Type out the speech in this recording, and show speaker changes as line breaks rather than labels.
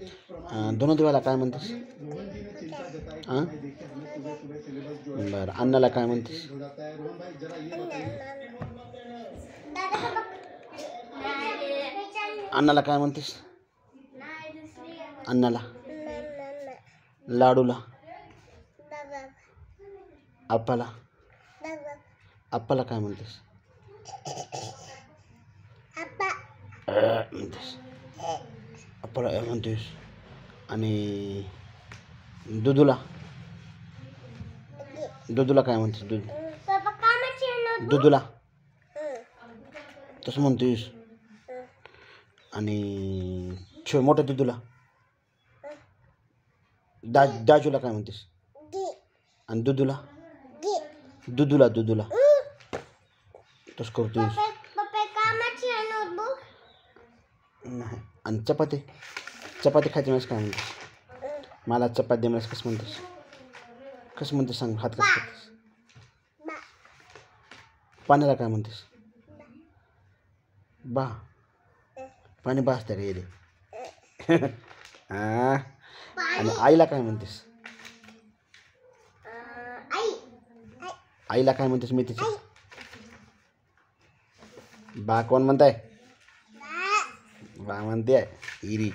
धनुदेवाला काय म्हणतेस? हां बरं. अन्नाला काय म्हणतेस? अन्नाला काय म्हणतेस? अन्नाला, लाडूला, आप्पाला, आप्पाला काय म्हणतेस? म्हणतेस आप्पाला म्हणतेस. आणि दुधूला, दुधूला काय म्हणतेस? दुधूला तसं म्हणतेस. आणि मोठ्या दुधूला, दाजूला काय म्हणतेस? आणि दुधूला, दुधूला दुधूला तसं करतोस. नाही. आणि चपाती, चपाती खायची वेळेस काय म्हणतेस? मला चपाती दे कसं म्हणतेस? कसं म्हणतेस सांग. हात कसं करतेस? पाण्याला काय म्हणतेस? बा. पाणी बा असतं का येते? आणि आईला काय म्हणतेस? आईला काय म्हणतेस? मी तिची बा कोण म्हणताय? बा म्हणते इरी.